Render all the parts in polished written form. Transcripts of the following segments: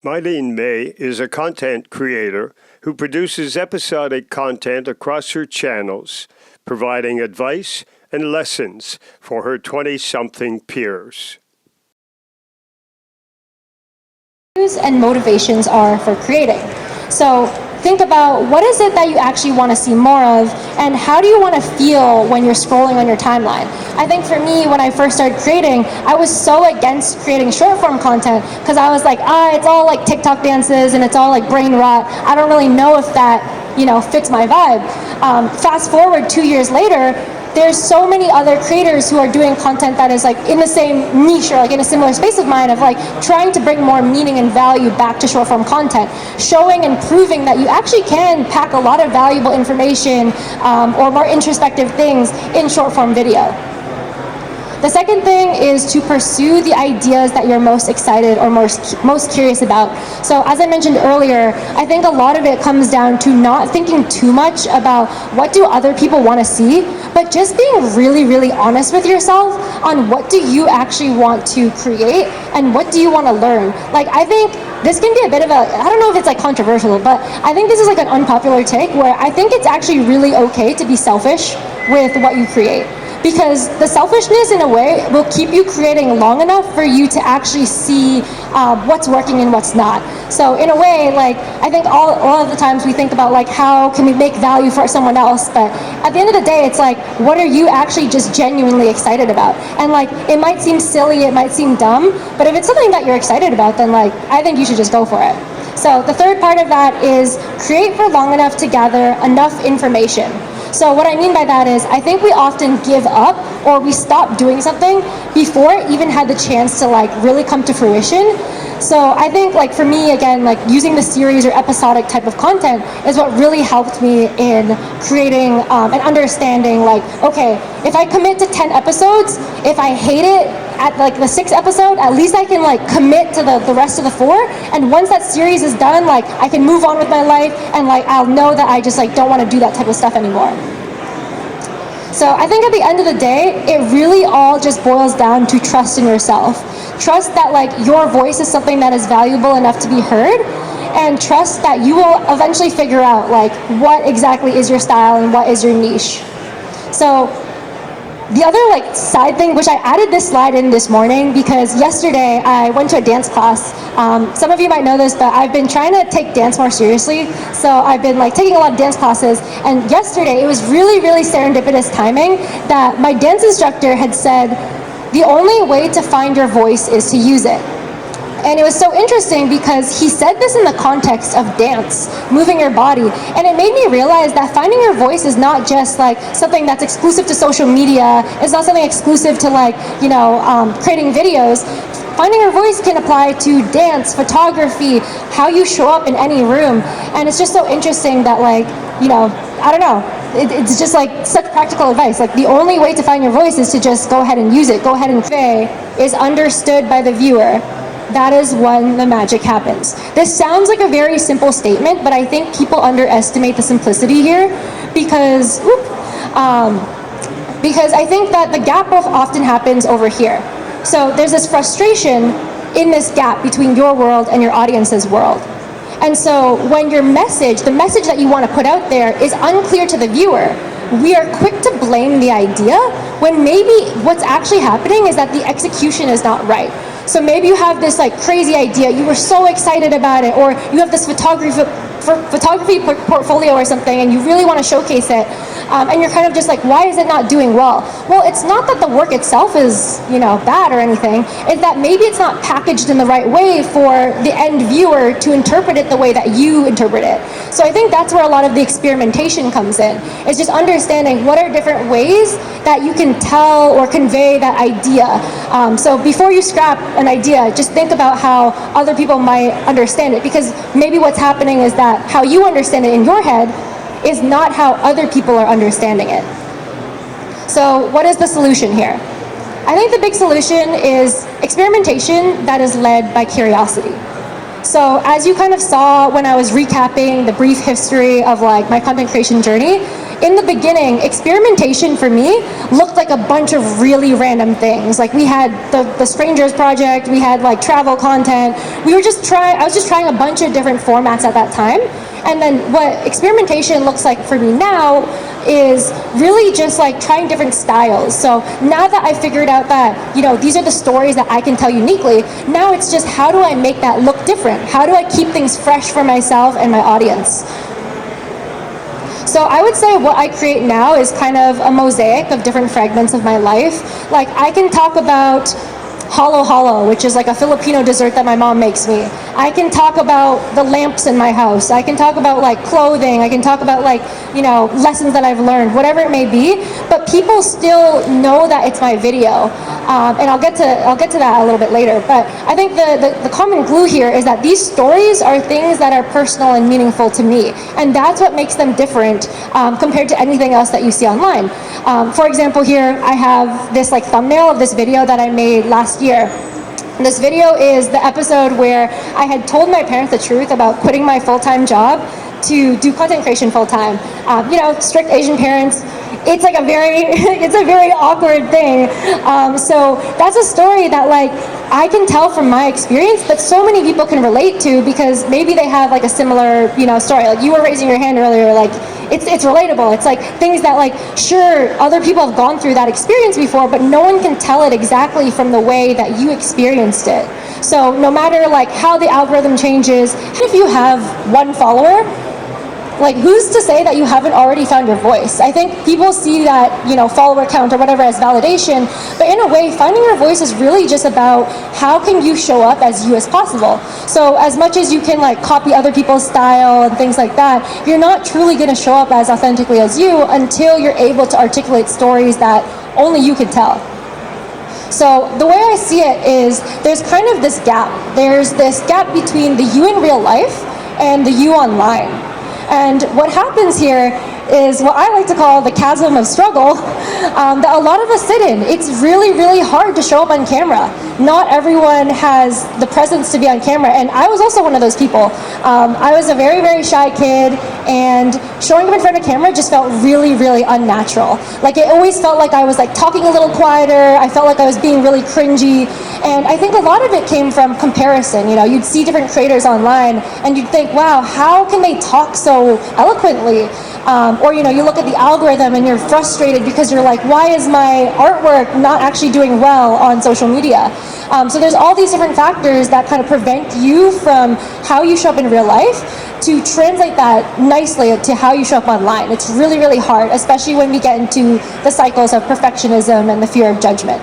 Mylene Mae is a content creator who produces episodic content across her channels, providing advice and lessons for her 20-something peers. And motivations are for creating. So think about what is it that you actually want to see more of, and how do you want to feel when you're scrolling on your timeline. I think for me, when I first started creating, I was so against creating short form content because I was like, it's all like TikTok dances and it's all like brain rot. I don't really know if that, fits my vibe. Fast forward 2 years later, there's so many other creators who are doing content that is like in the same niche or like in a similar space of mine, of like trying to bring more meaning and value back to short form content, showing and proving that you actually can pack a lot of valuable information or more introspective things in short form video. The second thing is to pursue the ideas that you're most excited or most curious about. So as I mentioned earlier, I think a lot of it comes down to not thinking too much about what do other people want to see, but just being really, really honest with yourself on what do you actually want to create and what do you want to learn. Like, I think this can be a bit of I don't know if it's like controversial, but I think this is like an unpopular take where I think it's actually really okay to be selfish with what you create. Because the selfishness, in a way, will keep you creating long enough for you to actually see what's working and what's not. So in a way, like, I think all of the times we think about like how can we make value for someone else, but at the end of the day, it's like, what are you actually just genuinely excited about? And like, it might seem silly, it might seem dumb, but if it's something that you're excited about, then like, I think you should just go for it. So the third part of that is create for long enough to gather enough information. So what I mean by that is, I think we often give up or we stop doing something before it even had the chance to like really come to fruition. So I think like for me, again, like using the series or episodic type of content is what really helped me in creating and understanding like, okay, if I commit to 10 episodes, if I hate it at like the 6th episode, at least I can like commit to the rest of the 4. And once that series is done, like I can move on with my life and like I'll know that I just like don't want to do that type of stuff anymore. So I think at the end of the day, it really all just boils down to trust in yourself. Trust that like your voice is something that is valuable enough to be heard, and trust that you will eventually figure out like what exactly is your style and what is your niche. So the other like side thing, which I added this slide in this morning because yesterday I went to a dance class. Some of you might know this, but I've been trying to take dance more seriously. So I've been like taking a lot of dance classes, and yesterday it was really, really serendipitous timing that my dance instructor had said, the only way to find your voice is to use it. And it was so interesting because he said this in the context of dance, moving your body. And it made me realize that finding your voice is not just like something that's exclusive to social media. It's not something exclusive to like, creating videos. Finding your voice can apply to dance, photography, how you show up in any room. And it's just so interesting that like, I don't know. It's just like such practical advice. Like the only way to find your voice is to just go ahead and use it. Go ahead and say is understood by the viewer. That is when the magic happens. This sounds like a very simple statement, but I think people underestimate the simplicity here because I think that the gap often happens over here. So there's this frustration in this gap between your world and your audience's world. And so when your message, the message that you want to put out there is unclear to the viewer, we are quick to blame the idea when maybe what's actually happening is that the execution is not right. So maybe you have this like crazy idea, you were so excited about it, or you have this photography portfolio or something and you really want to showcase it, and you're kind of just like, why is it not doing well? Well, it's not that the work itself is, bad or anything. It's that maybe it's not packaged in the right way for the end viewer to interpret it the way that you interpret it. So I think that's where a lot of the experimentation comes in. It's just understanding what are different ways that you can tell or convey that idea. So before you scrap an idea, just think about how other people might understand it, because maybe what's happening is that how you understand it in your head is not how other people are understanding it. So what is the solution here? I think the big solution is experimentation that is led by curiosity. So as you kind of saw when I was recapping the brief history of like my content creation journey, in the beginning, experimentation for me looked like a bunch of really random things. Like we had the Strangers project, we had like travel content. I was just trying a bunch of different formats at that time. And then what experimentation looks like for me now is really just like trying different styles. So now that I figured out that, these are the stories that I can tell uniquely, now it's just how do I make that look different? How do I keep things fresh for myself and my audience? So I would say what I create now is kind of a mosaic of different fragments of my life. Like I can talk about halo, which is like a Filipino dessert that my mom makes me. I can talk about the lamps in my house. I can talk about like clothing. I can talk about like, lessons that I've learned, whatever it may be. But people still know that it's my video. And I'll get to that a little bit later. But I think the common glue here is that these stories are things that are personal and meaningful to me. And that's what makes them different compared to anything else that you see online. For example, here I have this like thumbnail of this video that I made last year. This video is the episode where I had told my parents the truth about quitting my full-time job to do content creation full-time. Strict Asian parents, it's like it's a very awkward thing. So that's a story that like I can tell from my experience that so many people can relate to because maybe they have like a similar, story. Like you were raising your hand earlier, like it's relatable. It's like things that like, sure, other people have gone through that experience before, but no one can tell it exactly from the way that you experienced it. So no matter like how the algorithm changes, if you have one follower, like who's to say that you haven't already found your voice? I think people see that, follower count or whatever as validation, but in a way, finding your voice is really just about how can you show up as you as possible. So as much as you can like copy other people's style and things like that, you're not truly gonna show up as authentically as you until you're able to articulate stories that only you can tell. So the way I see it is there's kind of this gap. There's this gap between the you in real life and the you online. And what happens here is what I like to call the chasm of struggle that a lot of us sit in. It's really, really hard to show up on camera. Not everyone has the presence to be on camera, and I was also one of those people. I was a very, very shy kid, and showing up in front of camera just felt really, really unnatural. Like it always felt like I was like talking a little quieter. I felt like I was being really cringy, and I think a lot of it came from comparison. You'd see different creators online, and you'd think, wow, how can they talk so eloquently? Or you look at the algorithm and you're frustrated because you're like, why is my artwork not actually doing well on social media? So there's all these different factors that kind of prevent you from how you show up in real life to translate that nicely to how you show up online. It's really, really hard, especially when we get into the cycles of perfectionism and the fear of judgment.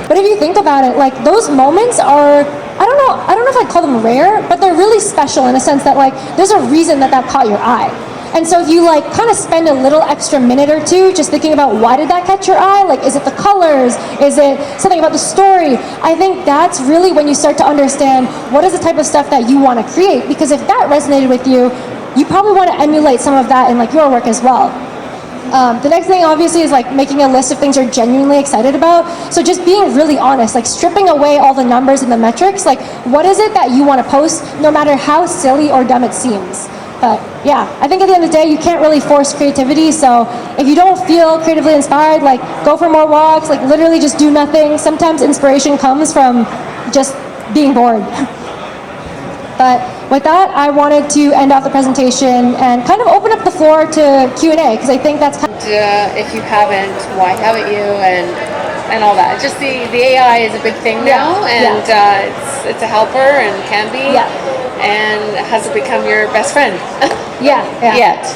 But if you think about it, like those moments are, I don't know if I'd call them rare, but they're really special in a sense that like there's a reason that caught your eye. And so if you like kind of spend a little extra minute or two just thinking about why did that catch your eye? Like, is it the colors? Is it something about the story? I think that's really when you start to understand what is the type of stuff that you want to create. Because if that resonated with you, you probably want to emulate some of that in like your work as well. The next thing obviously is like making a list of things you're genuinely excited about. So just being really honest, like stripping away all the numbers and the metrics, like what is it that you want to post no matter how silly or dumb it seems. But yeah, I think at the end of the day, you can't really force creativity. So if you don't feel creatively inspired, like go for more walks, like literally just do nothing. Sometimes inspiration comes from just being bored. But with that, I wanted to end off the presentation and kind of open up the floor to Q&A because I think that's kind of... if you haven't, why haven't you? And all that. Just the AI is a big thing now, and it's a helper and can be, and has it become your best friend? Yet.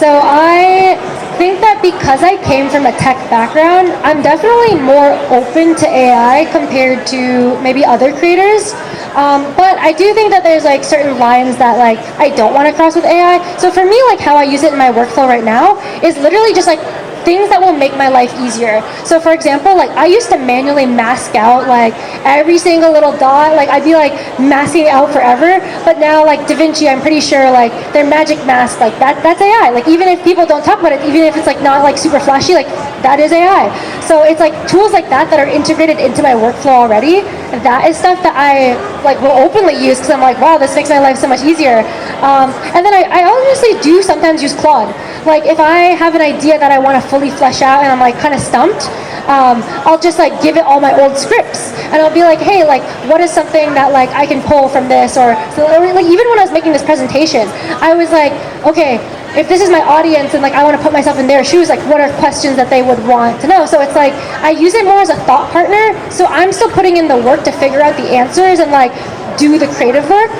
So I think that because I came from a tech background, I'm definitely more open to AI compared to maybe other creators. But I do think that there's like certain lines that like I don't want to cross with AI. So for me, like how I use it in my workflow right now is literally just like things that will make my life easier. So for example, like I used to manually mask out like every single little dot, like I'd be like masking it out forever, but now like DaVinci, I'm pretty sure like their magic mask, like that's AI. Like even if people don't talk about it, even if it's like not like super flashy, like that is AI. So it's like tools like that that are integrated into my workflow already. That is stuff that I like will openly use because I'm like, wow, this makes my life so much easier. And then I honestly do sometimes use Claude. Like if I have an idea that I want to fully flesh out and I'm like kind of stumped, I'll just like give it all my old scripts and I'll be like, hey, like what is something that like I can pull from this, or so like even when I was making this presentation, I was like, okay, if this is my audience and like I want to put myself in their shoes, like what are questions that they would want to know? So it's like I use it more as a thought partner. So I'm still putting in the work to figure out the answers and like do the creative work,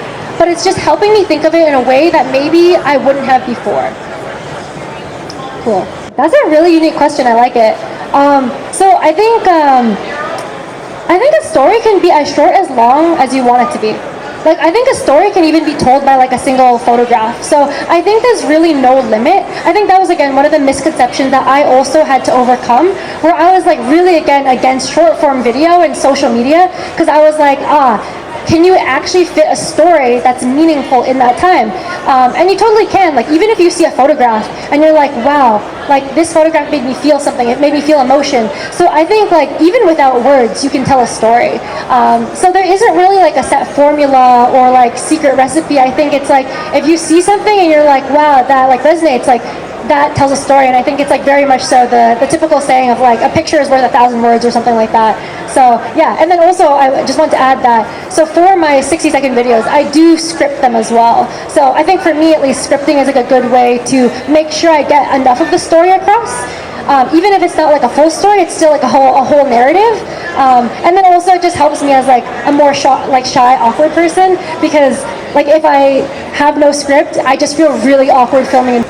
but it's just helping me think of it in a way that maybe I wouldn't have before. Cool. That's a really unique question. I like it. So I think a story can be as short as long as you want it to be. Like I think a story can even be told by like a single photograph. So I think there's really no limit. I think that was again one of the misconceptions that I also had to overcome, where I was like really again against short form video and social media, because I was like, can you actually fit a story that's meaningful in that time? And you totally can. Like even if you see a photograph and you're like, wow, like this photograph made me feel something. It made me feel emotion. So I think like even without words, you can tell a story. So there isn't really like a set formula or like secret recipe. I think it's like if you see something and you're like, wow, that like resonates, like that tells a story. And I think it's like very much so the typical saying of like a picture is worth 1,000 words or something like that. So yeah, and then also I just want to add that, so for my 60-second videos, I do script them as well. So I think for me at least, scripting is like a good way to make sure I get enough of the story across. Even if it's not like a full story, it's still like a whole narrative. And then also it just helps me as like a more shy, awkward person, because like if I have no script, I just feel really awkward filming in